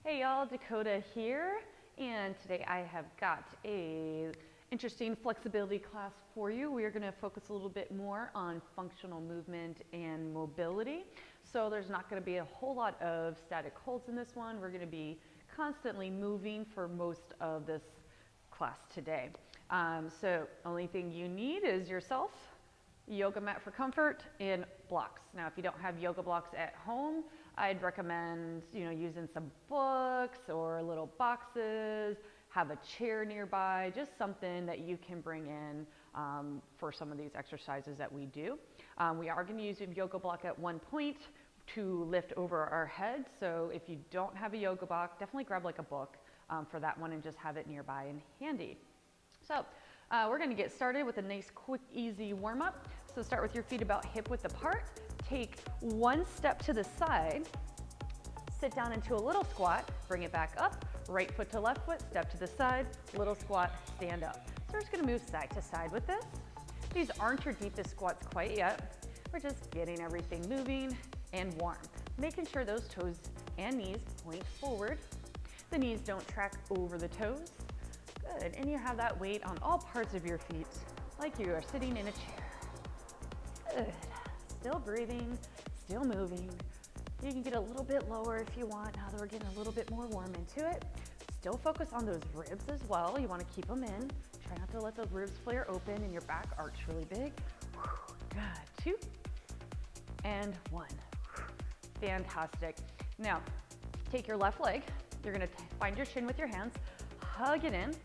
Hey y'all, Dakota here, and today I have got a interesting flexibility class for you. We are going to focus a little bit more on functional movement and mobility. So there's not going to be a whole lot of static holds in this one. We're going to be constantly moving for most of this class today. So only thing you need is yourself, yoga mat for comfort, and blocks. Now, if you don't have yoga blocks at home, I'd recommend, using some books or little boxes, have a chair nearby, just something that you can bring in for some of these exercises that we do. We are going to use a yoga block at one point to lift over our head. So if you don't have a yoga block, definitely grab like a book for that one and just have it nearby and handy. So we're going to get started with a nice, quick, easy warm-up. So start with your feet about hip width apart. Take one step to the side, sit down into a little squat, bring it back up, right foot to left foot, step to the side, little squat, stand up. So we're just going to move side to side with this. These aren't your deepest squats quite yet. We're just getting everything moving and warm, making sure those toes and knees point forward. The knees don't track over the toes. Good, and you have that weight on all parts of your feet, like you are sitting in a chair. Good, still breathing, still moving. You can get a little bit lower if you want, now that we're getting a little bit more warm into it. Still focus on those ribs as well. You want to keep them in. Try not to let those ribs flare open and your back arch really big. Good, 2 and 1. Fantastic. Now, take your left leg. You're going to find your shin with your hands, hug it in.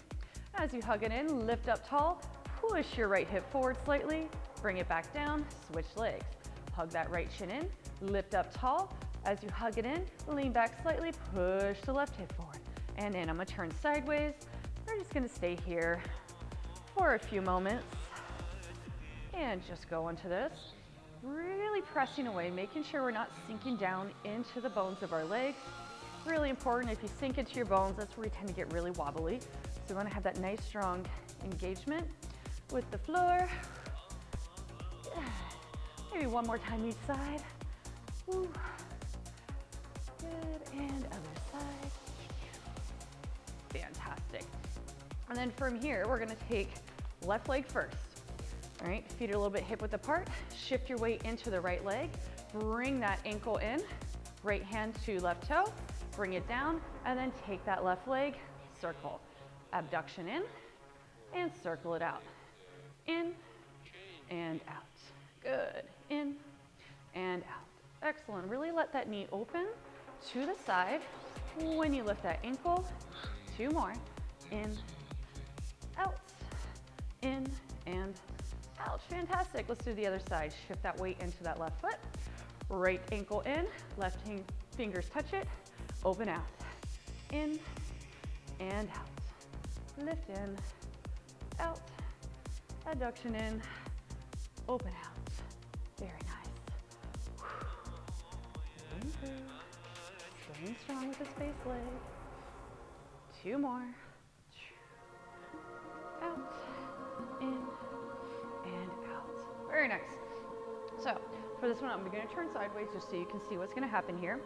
As you hug it in, lift up tall, push your right hip forward slightly, bring it back down, switch legs. Hug that right shin in, lift up tall. As you hug it in, lean back slightly, push the left hip forward. And in, I'm gonna turn sideways. We're just gonna stay here for a few moments and just go into this. Really pressing away, making sure we're not sinking down into the bones of our legs. Really important, if you sink into your bones, that's where we tend to get really wobbly. So we want to have that nice, strong engagement with the floor. Maybe one more time each side. Woo. Good, and other side. Fantastic. And then from here, we're going to take left leg first. All right, feet are a little bit hip width apart. Shift your weight into the right leg. Bring that ankle in. Right hand to left toe. Bring it down, and then take that left leg, circle. Abduction in, and circle it out. In, and out. Good, in, and out. Excellent, really let that knee open to the side. When you lift that ankle, 2 more. In, out, in, and out. Fantastic, let's do the other side. Shift that weight into that left foot. Right ankle in, left fingers touch it. Open out, in, and out. Lift in, out, adduction in, open out. Very nice. In through, staying strong with the space leg. 2 more. Out, in, and out. Very nice. So for this one, I'm going to turn sideways just so you can see what's going to happen here.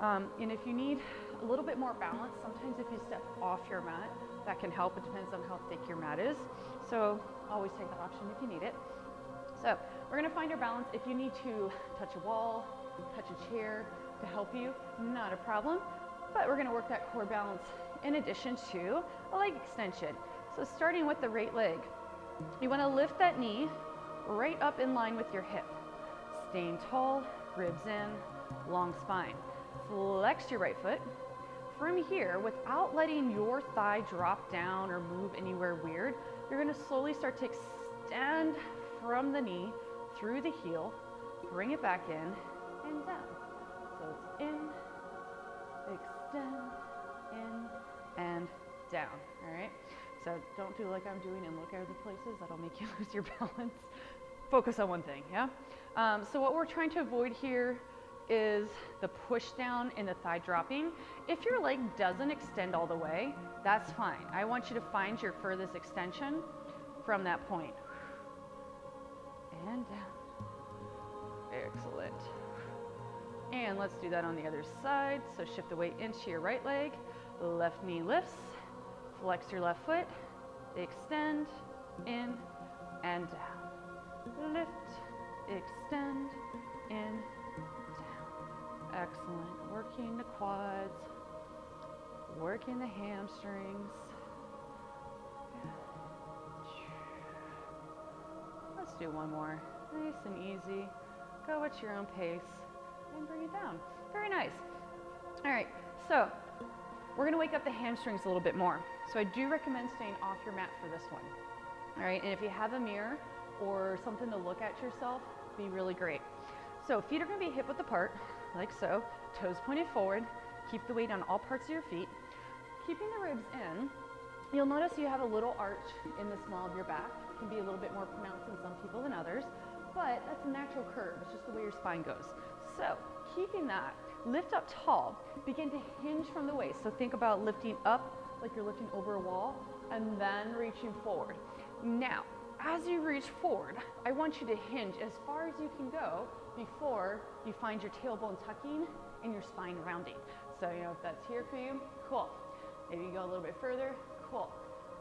And if you need a little bit more balance, sometimes if you step off your mat, that can help. It depends on how thick your mat is. So always take that option if you need it. So we're going to find your balance. If you need to touch a wall, touch a chair to help you, not a problem. But we're going to work that core balance in addition to a leg extension. So starting with the right leg, you want to lift that knee right up in line with your hip. Staying tall, ribs in, long spine. Flex your right foot. From here, without letting your thigh drop down or move anywhere weird, you're going to slowly start to extend from the knee through the heel, bring it back in and down. So it's in, extend, in, and down. All right? So don't do like I'm doing and look at other places. That'll make you lose your balance. Focus on one thing, yeah? So what we're trying to avoid here is the push down and the thigh dropping. If your leg doesn't extend all the way, that's fine. I want you to find your furthest extension from that point. And down. Excellent. And let's do that on the other side. So shift the weight into your right leg, left knee lifts, flex your left foot, extend, in and down. Lift, extend, in, down. Excellent. Working the quads, working the hamstrings. Let's do one more. Nice and easy. Go at your own pace and bring it down. Very nice. All right, so we're gonna wake up the hamstrings a little bit more. So I do recommend staying off your mat for this one. All right, and if you have a mirror or something to look at yourself, be really great. So feet are gonna be hip width apart, like so, toes pointed forward. Keep the weight on all parts of your feet. Keeping the ribs in, you'll notice you have a little arch in the small of your back. It can be a little bit more pronounced in some people than others, but that's a natural curve. It's just the way your spine goes. So keeping that, lift up tall, begin to hinge from the waist. So think about lifting up like you're lifting over a wall and then reaching forward. Now, as you reach forward, I want you to hinge as far as you can go before you find your tailbone tucking and your spine rounding. So, if that's here for you, cool. Maybe you go a little bit further, cool.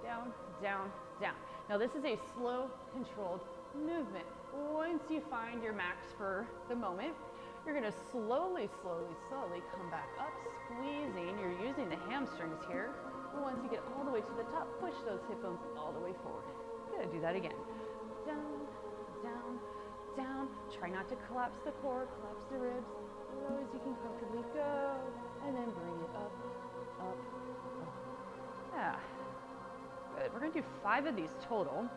Down, down, down. Now this is a slow, controlled movement. Once you find your max for the moment, you're gonna slowly, slowly, slowly come back up, squeezing. You're using the hamstrings here. Once you get all the way to the top, push those hip bones all the way forward. Good, do that again. Down, down, down. Try not to collapse the core, collapse the ribs. As low as you can comfortably go, and then bring it up, up, up. Yeah, good. We're gonna do 5 of these total.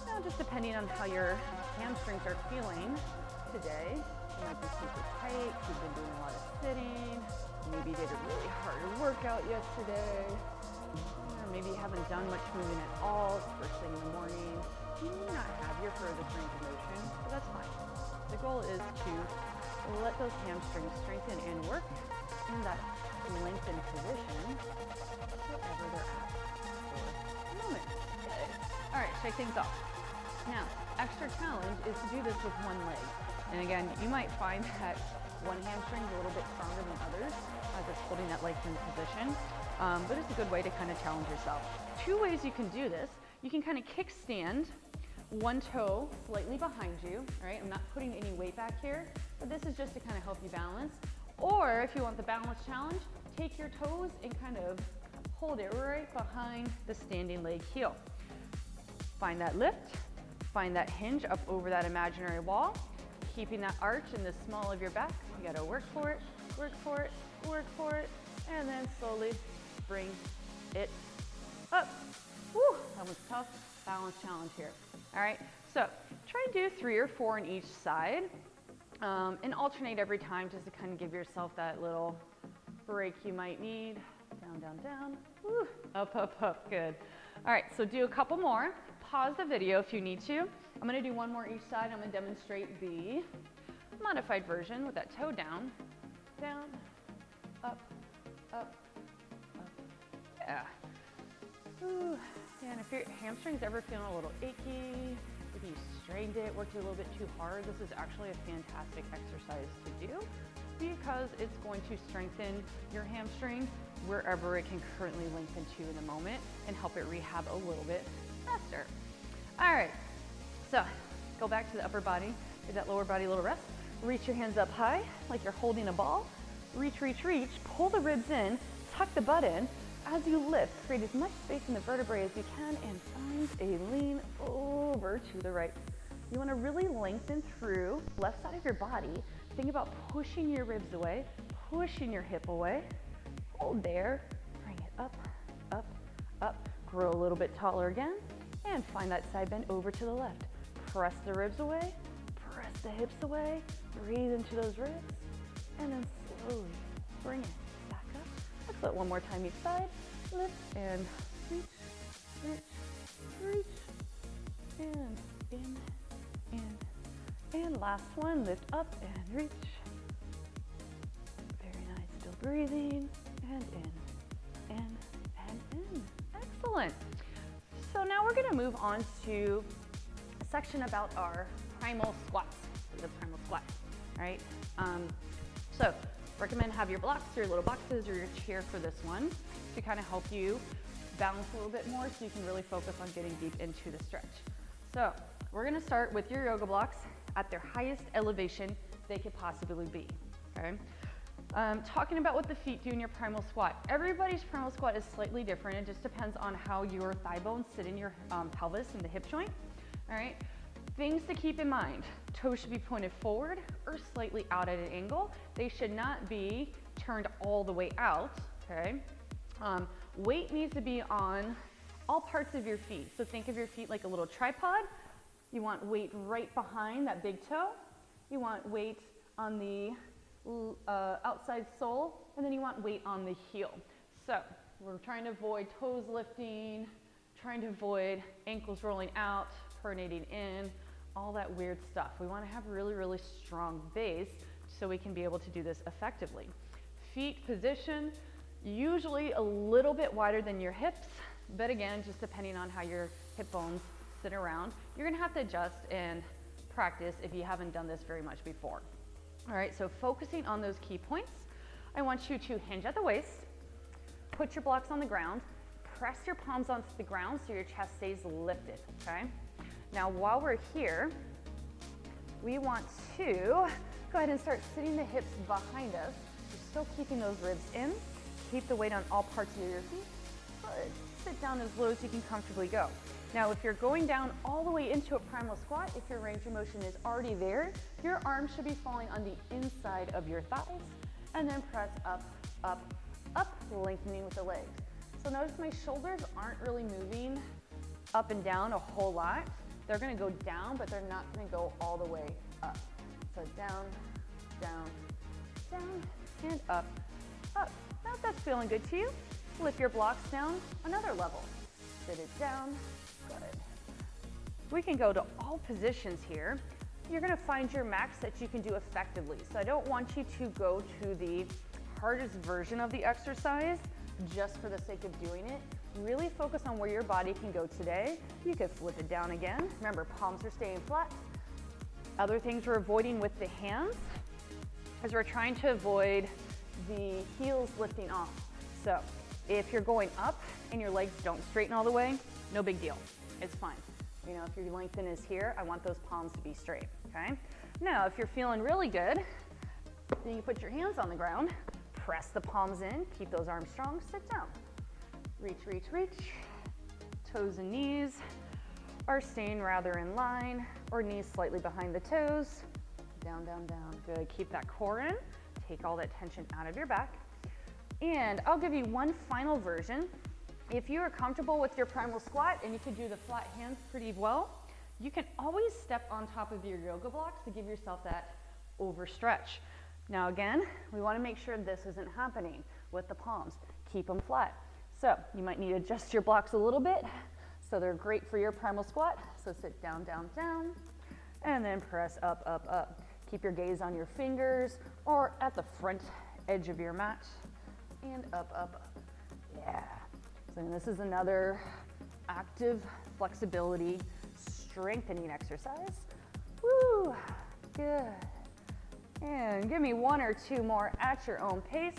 Now, just depending on how your hamstrings are feeling today, you might be super tight, you've been doing a lot of sitting, maybe you did a really hard workout yesterday, or maybe you haven't done much moving at all, it's first thing in the morning. You may not have your furthest range of motion, but that's fine. The goal is to let those hamstrings strengthen and work in that lengthened position, wherever they're at for the moment. Good. All right, shake things off. Now, extra challenge is to do this with one leg. And again, you might find that one hamstring is a little bit stronger than others as it's holding that lengthened position, but it's a good way to kind of challenge yourself. 2 ways you can do this. You can kind of kickstand one toe slightly behind you, all right? I'm not putting any weight back here, but this is just to kind of help you balance. Or if you want the balance challenge, take your toes and kind of hold it right behind the standing leg heel. Find that lift, find that hinge up over that imaginary wall, keeping that arch in the small of your back. You gotta work for it, work for it, work for it, and then slowly bring it up. Woo, that was tough. Balance challenge here. All right, so try to do 3 or 4 on each side and alternate every time just to kind of give yourself that little break you might need. Down, down, down. Woo, up, up, up. Good. All right, so do a couple more. Pause the video if you need to. I'm going to do 1 more each side. I'm going to demonstrate the modified version with that toe down, down, up, up, up. Yeah. Ooh. Yeah, and if your hamstring's ever feeling a little achy, if you strained it, worked it a little bit too hard, this is actually a fantastic exercise to do because it's going to strengthen your hamstring wherever it can currently lengthen to in the moment and help it rehab a little bit faster. All right, so go back to the upper body, give that lower body a little rest. Reach your hands up high like you're holding a ball. Reach, reach, reach, pull the ribs in, tuck the butt in. As you lift, create as much space in the vertebrae as you can and find a lean over to the right. You want to really lengthen through left side of your body. Think about pushing your ribs away, pushing your hip away. Hold there, bring it up, up, up. Grow a little bit taller again and find that side bend over to the left. Press the ribs away, press the hips away, breathe into those ribs, and then slowly bring it back up. Excellent. 1 more time each side. Lift and reach, reach, reach, and in, and last one. Lift up and reach. Very nice. Still breathing, and in, and in. Excellent. So now we're going to move on to a section about our primal squats. The primal squat, right? So recommend have your blocks, your little boxes, or your chair for this one to kind of help you balance a little bit more so you can really focus on getting deep into the stretch. So we're gonna start with your yoga blocks at their highest elevation they could possibly be, okay? Talking about what the feet do in your primal squat. Everybody's primal squat is slightly different. It just depends on how your thigh bones sit in your pelvis and the hip joint, all right? Things to keep in mind. Toes should be pointed forward or slightly out at an angle. They should not be turned all the way out, okay? Weight needs to be on all parts of your feet. So think of your feet like a little tripod. You want weight right behind that big toe. You want weight on the outside sole, and then you want weight on the heel. So we're trying to avoid toes lifting, trying to avoid ankles rolling out, pronating in, all that weird stuff. We want to have really, really strong base so we can be able to do this effectively. Feet position, usually a little bit wider than your hips, but again, just depending on how your hip bones sit around, you're gonna have to adjust and practice if you haven't done this very much before. All right, so focusing on those key points, I want you to hinge at the waist, put your blocks on the ground, press your palms onto the ground so your chest stays lifted, okay? Now, while we're here, we want to go ahead and start sitting the hips behind us. You're still keeping those ribs in. Keep the weight on all parts of your feet. Good. Sit down as low as you can comfortably go. Now, if you're going down all the way into a primal squat, if your range of motion is already there, your arms should be falling on the inside of your thighs, and then press up, up, up, lengthening with the legs. So notice my shoulders aren't really moving up and down a whole lot. They're gonna go down, but they're not gonna go all the way up. So down, down, down, and up, up. Now if that's feeling good to you, lift your blocks down another level. Sit it down. Good. We can go to all positions here. You're gonna find your max that you can do effectively. So I don't want you to go to the hardest version of the exercise just for the sake of doing it. Really focus on where your body can go today. You could flip it down again. Remember, palms are staying flat. Other things we're avoiding with the hands is we're trying to avoid the heels lifting off. So if you're going up and your legs don't straighten all the way, no big deal. It's fine. You know, if your lengthen is here, I want those palms to be straight, okay? Now, if you're feeling really good, then you put your hands on the ground, press the palms in, keep those arms strong, sit down. Reach, reach, reach. Toes and knees are staying rather in line, or knees slightly behind the toes. Down, down, down. Good. Keep that core in. Take all that tension out of your back. And I'll give you one final version. If you are comfortable with your primal squat and you can do the flat hands pretty well, you can always step on top of your yoga blocks to give yourself that overstretch. Now again, we want to make sure this isn't happening with the palms. Keep them flat. So you might need to adjust your blocks a little bit so they're great for your primal squat. So sit down, down, down, and then press up, up, up. Keep your gaze on your fingers or at the front edge of your mat, and up, up, up. Yeah. So this is another active flexibility strengthening exercise. Woo, good. And give me one or two more at your own pace.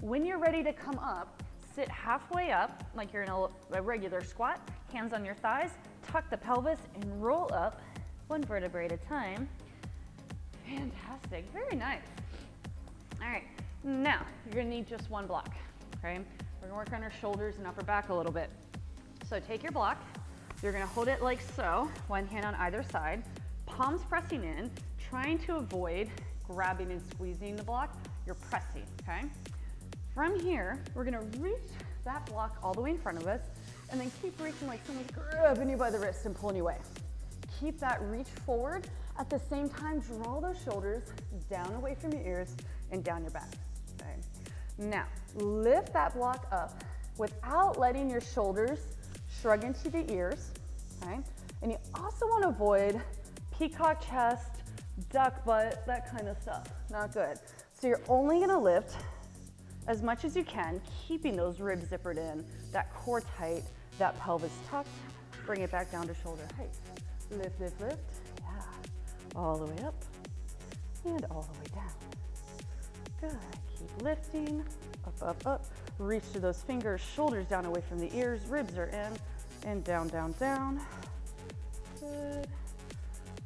When you're ready to come up, sit halfway up like you're in a regular squat, hands on your thighs, tuck the pelvis and roll up one vertebrae at a time. Fantastic, very nice. All right, now you're gonna need just one block, okay? We're gonna work on our shoulders and upper back a little bit. So take your block, you're gonna hold it like so, one hand on either side, palms pressing in, trying to avoid grabbing and squeezing the block, you're pressing, okay? From here, we're gonna reach that block all the way in front of us, and then keep reaching like someone's grabbing you by the wrist and pulling you away. Keep that reach forward. At the same time, draw those shoulders down away from your ears and down your back, okay? Now, lift that block up without letting your shoulders shrug into the ears, okay? And you also want to avoid peacock chest, duck butt, that kind of stuff. Not good. So you're only going to lift as much as you can, keeping those ribs zippered in, that core tight, that pelvis tucked. Bring it back down to shoulder height. Lift, lift, lift. Yeah. All the way up and all the way down. Good, keep lifting, up, up, up. Reach through those fingers, shoulders down away from the ears, ribs are in, and down, down, down. Good,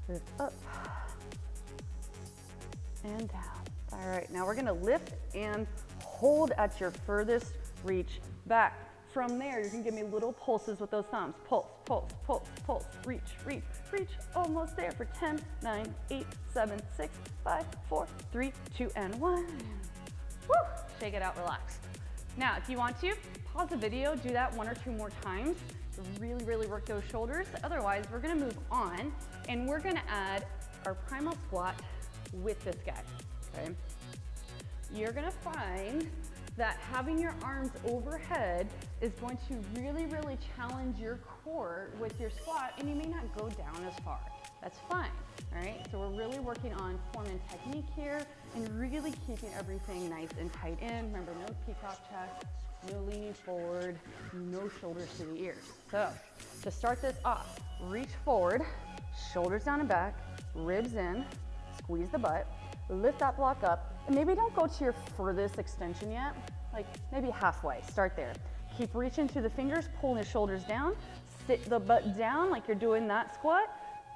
lift up, and down. All right, now we're gonna lift and hold at your furthest reach back. From there, you can give me little pulses with those thumbs. Pulse, pulse, pulse, pulse, reach, reach, reach. Almost there for 10, 9, 8, 7, 6, 5, 4, 3, 2, and 1. Woo! Shake it out, relax. Now, if you want to, pause the video, do that 1 or 2 more times. Really, really work those shoulders. Otherwise, we're gonna move on and we're gonna add our primal squat with this guy, okay? You're gonna find that having your arms overhead is going to really, really challenge your core with your squat, and you may not go down as far. That's fine, all right? So we're really working on form and technique here and really keeping everything nice and tight in. Remember, no peacock chest, no leaning forward, no shoulders to the ears. So to start this off, reach forward, shoulders down and back, ribs in, squeeze the butt, lift that block up, and maybe don't go to your furthest extension yet, like maybe halfway, start there. Keep reaching through the fingers, pulling the shoulders down, sit the butt down like you're doing that squat.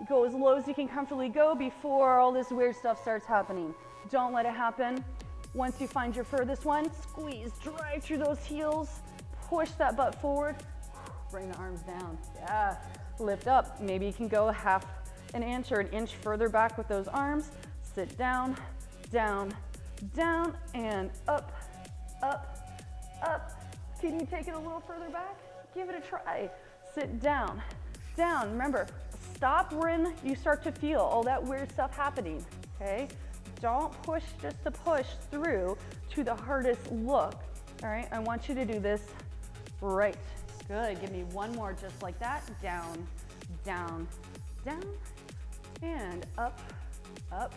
Go as low as you can comfortably go before all this weird stuff starts happening. Don't let it happen. Once you find your furthest one, squeeze, drive through those heels, push that butt forward, bring the arms down. Yeah, lift up. Maybe you can go half an inch or an inch further back with those arms. Sit down, down, down, and up, up, up. Can you take it a little further back? Give it a try. Sit down, down. Remember, stop when you start to feel all that weird stuff happening, okay? Don't push just to push through to the hardest look, all right? I want you to do this right. Good, give me one more just like that. Down, down, down, and up, up,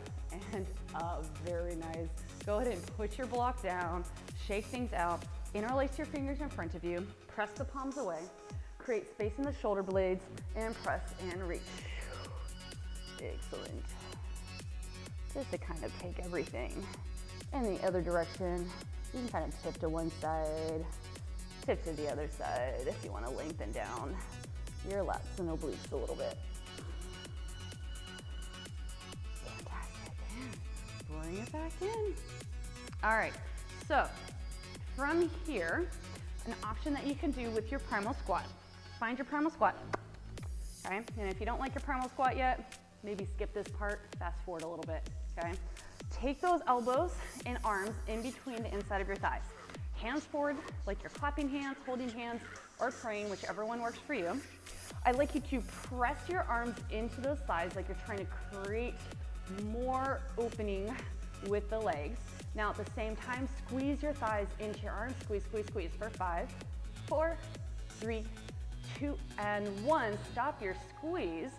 and up. Very nice. Go ahead and put your block down, shake things out, interlace your fingers in front of you, press the palms away, create space in the shoulder blades, and press and reach. Excellent. Just to kind of take everything in the other direction. You can kind of tip to one side, tip to the other side if you want to lengthen down your lats and obliques a little bit. Bring it back in. All right, so from here, an option that you can do with your primal squat. Find your primal squat, okay? And if you don't like your primal squat yet, maybe skip this part, fast forward a little bit, okay? Take those elbows and arms in between the inside of your thighs. Hands forward, like you're clapping hands, holding hands, or praying, whichever one works for you. I'd like you to press your arms into those thighs like you're trying to create more opening with the legs. Now at the same time, squeeze your thighs into your arms. Squeeze, squeeze, squeeze for 5, 4, 3, 2, and 1. Stop your squeeze.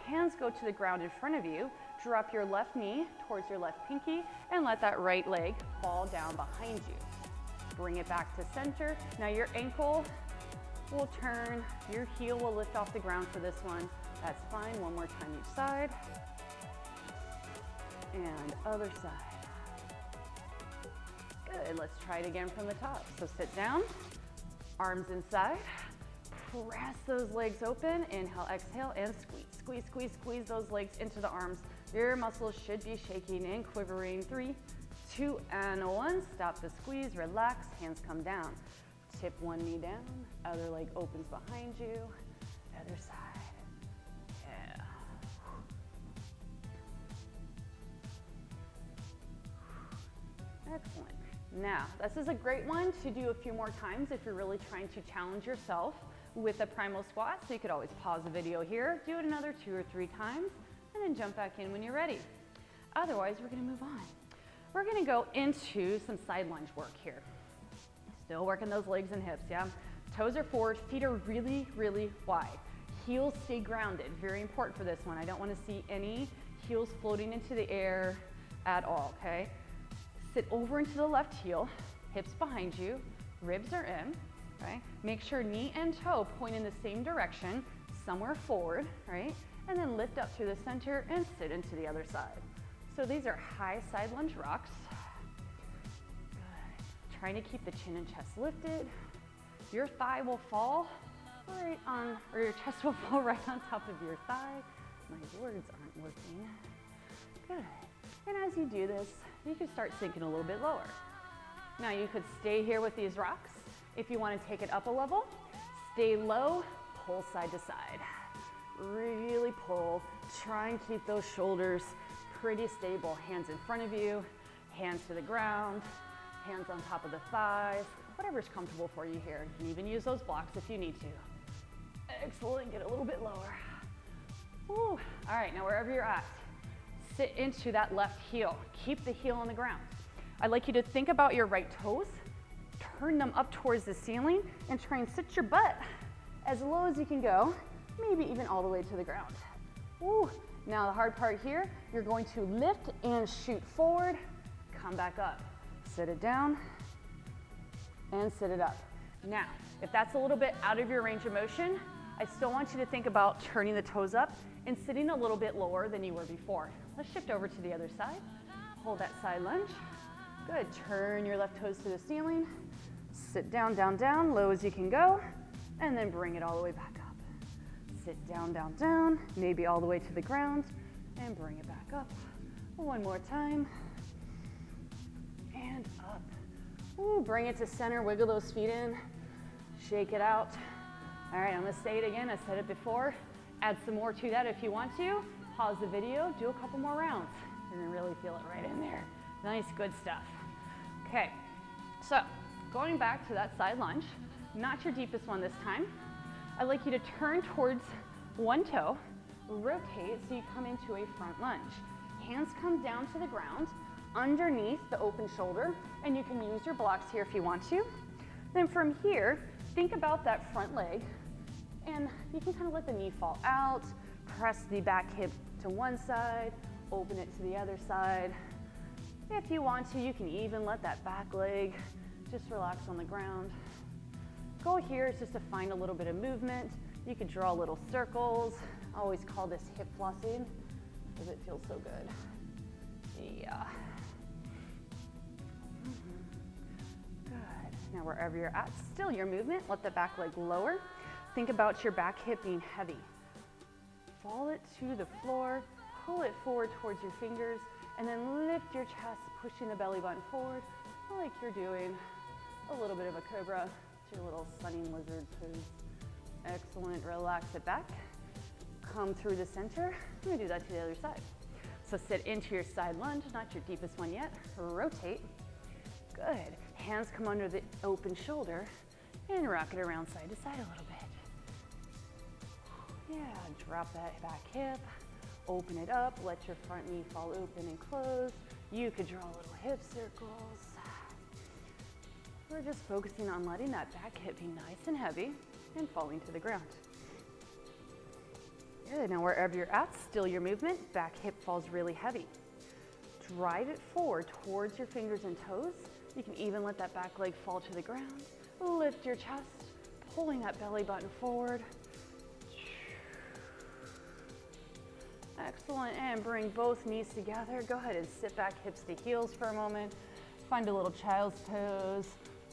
Hands go to the ground in front of you. Drop your left knee towards your left pinky and let that right leg fall down behind you. Bring it back to center. Now your ankle will turn, your heel will lift off the ground for this one. That's fine. One more time each side. And other side. Good, let's try it again from the top. So sit down, arms inside, press those legs open, inhale, exhale, and squeeze, squeeze, squeeze, squeeze those legs into the arms. Your muscles should be shaking and quivering. 3, 2, and 1. Stop the squeeze, relax, hands come down. Tip one knee down, other leg opens behind you, other side. Excellent. Now, this is a great one to do a few more times if you're really trying to challenge yourself with a primal squat. So you could always pause the video here, do it another 2 or 3 times, and then jump back in when you're ready. Otherwise, we're gonna move on. We're gonna go into some side lunge work here. Still working those legs and hips, yeah? Toes are forward, feet are really, really wide. Heels stay grounded, very important for this one. I don't wanna see any heels floating into the air at all, okay? Sit over into the left heel, hips behind you, ribs are in, okay? Make sure knee and toe point in the same direction, somewhere forward, right? And then lift up through the center and sit into the other side. So these are high side lunge rocks. trying to keep the chin and chest lifted. Your thigh will fall right on, or your chest will fall right on top of your thigh. My words aren't working. Good. And as you do this, you can start sinking a little bit lower. Now you could stay here with these rocks. If you want to take it up a level, stay low, pull side to side. Really pull. Try and keep those shoulders pretty stable. Hands in front of you, hands to the ground, hands on top of the thighs, whatever's comfortable for you here. You can even use those blocks if you need to. Excellent, get a little bit lower. Woo. All right, now wherever you're at, sit into that left heel. Keep the heel on the ground. I'd like you to think about your right toes, turn them up towards the ceiling, and try and sit your butt as low as you can go, maybe even all the way to the ground. Woo. Now the hard part here, you're going to lift and shoot forward, come back up. Sit it down and sit it up. Now, if that's a little bit out of your range of motion, I still want you to think about turning the toes up and sitting a little bit lower than you were before. Let's shift over to the other side. Hold that side lunge. Good, turn your left toes to the ceiling. Sit down, down, down, low as you can go, and then bring it all the way back up. Sit down, down, down, maybe all the way to the ground, and bring it back up. One more time, and up. Ooh, bring it to center, wiggle those feet in, shake it out. All right, I'm gonna say it again, I said it before. Add some more to that if you want to. Pause the video, do a couple more rounds. You're gonna really feel it right in there. Nice, good stuff. Okay, so going back to that side lunge, not your deepest one this time. I'd like you to turn towards one toe, rotate so you come into a front lunge. Hands come down to the ground, underneath the open shoulder, and you can use your blocks here if you want to. Then from here, think about that front leg, and you can kind of let the knee fall out, press the back hip to one side, open it to the other side. If you want to, you can even let that back leg just relax on the ground. Goal here is just to find a little bit of movement. You could draw little circles. I always call this hip flossing because it feels so good. Yeah. Good. Now wherever you're at, still your movement, let the back leg lower. Think about your back hip being heavy. Fall it to the floor, pull it forward towards your fingers, and then lift your chest, pushing the belly button forward like you're doing a little bit of a cobra to your little sunning lizard pose. Excellent, relax it back. Come through the center. I'm gonna do that to the other side. So sit into your side lunge, not your deepest one yet. Rotate. Good. Hands come under the open shoulder and rock it around side to side a little bit. Yeah, drop that back hip, open it up, let your front knee fall open and close. You could draw little hip circles. We're just focusing on letting that back hip be nice and heavy and falling to the ground. Good, now wherever you're at, still your movement, back hip falls really heavy. Drive it forward towards your fingers and toes. You can even let that back leg fall to the ground. Lift your chest, pulling that belly button forward. Excellent, and bring both knees together. Go ahead and sit back hips to heels for a moment. Find a little child's pose.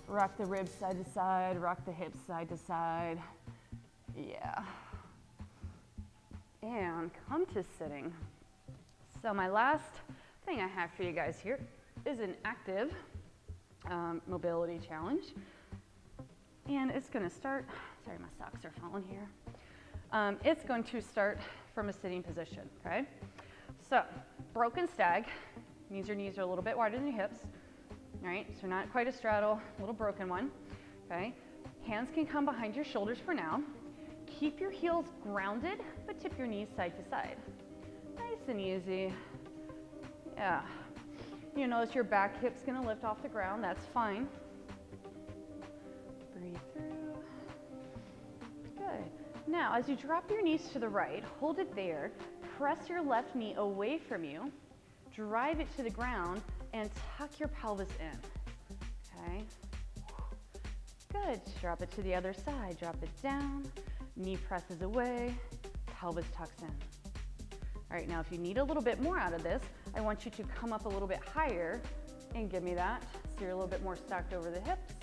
Rock the ribs side to side, rock the hips side to side. Yeah. And come to sitting. So my last thing I have for you guys here is an active mobility challenge. And it's gonna start, sorry, my socks are falling here. It's going to start from a sitting position, okay? So, broken stag means your knees are a little bit wider than your hips, all right? So not quite a straddle, a little broken one, okay? Hands can come behind your shoulders for now. Keep your heels grounded, but tip your knees side to side. Nice and easy. Yeah. You notice your back hip's gonna lift off the ground, that's fine. Breathe through. Good. Now, as you drop your knees to the right, hold it there, press your left knee away from you, drive it to the ground, and tuck your pelvis in, okay? Good, drop it to the other side, drop it down, knee presses away, pelvis tucks in. All right, now if you need a little bit more out of this, I want you to come up a little bit higher and give me that. So you're a little bit more stacked over the hips.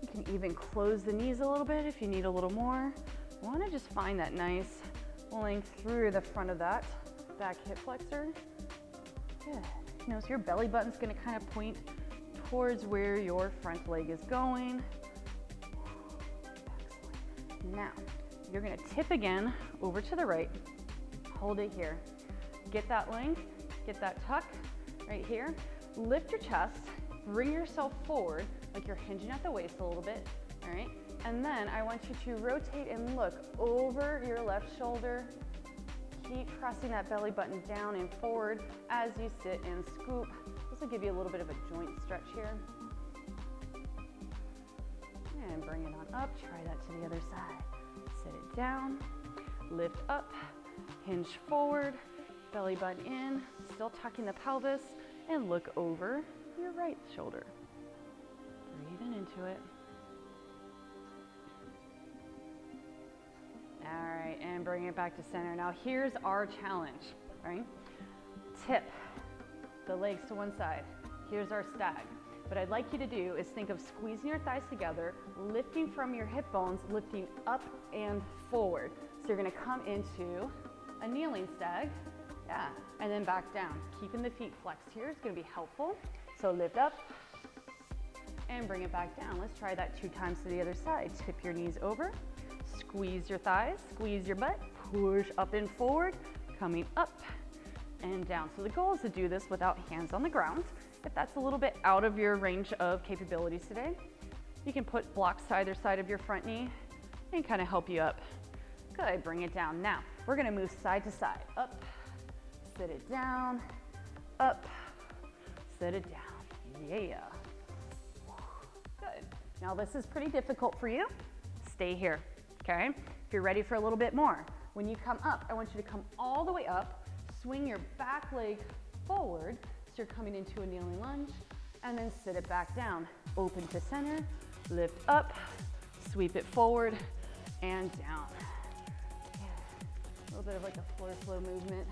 You can even close the knees a little bit if you need a little more. You want to just find that nice length through the front of that back hip flexor. Good. Notice your belly button's going to kind of point towards where your front leg is going. Excellent. Now, you're going to tip again over to the right. Hold it here. Get that length, get that tuck right here. Lift your chest, bring yourself forward like you're hinging at the waist a little bit, all right? And then I want you to rotate and look over your left shoulder. Keep pressing that belly button down and forward as you sit and scoop. This will give you a little bit of a joint stretch here. And bring it on up, try that to the other side. Sit it down, lift up, hinge forward, belly button in, still tucking the pelvis, and look over your right shoulder. Breathing into it. All right, and bring it back to center. Now here's our challenge, right? Tip the legs to one side. Here's our stag. What I'd like you to do is think of squeezing your thighs together, lifting from your hip bones, lifting up and forward. So you're gonna come into a kneeling stag, yeah, and then back down. Keeping the feet flexed here is gonna be helpful. So lift up and bring it back down. Let's try that 2 times to the other side. Tip your knees over, squeeze your thighs, squeeze your butt, push up and forward, coming up and down. So the goal is to do this without hands on the ground. If that's a little bit out of your range of capabilities today, you can put blocks to either side of your front knee and kind of help you up. Good, bring it down. Now, we're gonna move side to side. Up, sit it down, up, sit it down. Yeah. Good. Now this is pretty difficult for you. Stay here, okay? If you're ready for a little bit more, when you come up, I want you to come all the way up, swing your back leg forward, so you're coming into a kneeling lunge, and then sit it back down. Open to center, lift up, sweep it forward, and down. Yeah. A little bit of like a floor slow movement.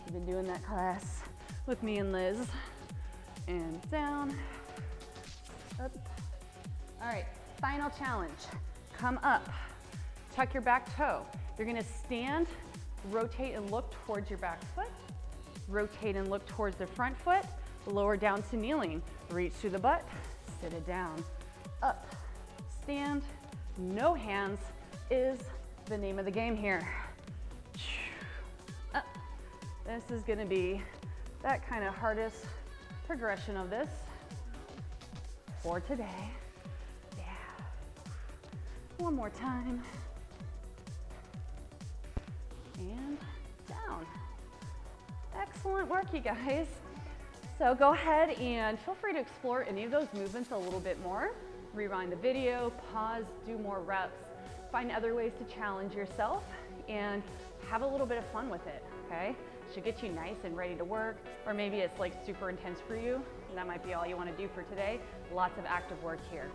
We've been doing that class with me and Liz. And down, up. All right, final challenge. Come up, tuck your back toe. You're gonna stand, rotate and look towards your back foot. Rotate and look towards the front foot, lower down to kneeling. Reach through the butt, sit it down. Up, stand, no hands is the name of the game here. Up. This is gonna be that kind of hardest progression of this for today. Yeah. One more time. And down. Excellent work, you guys. So go ahead and feel free to explore any of those movements a little bit more. Rewind the video, pause, do more reps, find other ways to challenge yourself, and have a little bit of fun with it, okay? Should get you nice and ready to work, or maybe it's like super intense for you, and that might be all you want to do for today. Lots of active work here.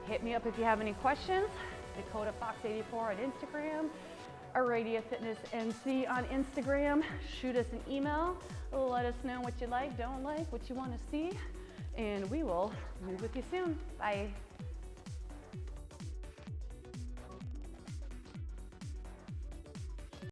Hit me up if you have any questions. Dakota Fox 84 on Instagram. Aradia Fitness NC on Instagram. Shoot us an email. Let us know what you like, don't like, what you want to see, and we will move with you soon. Bye.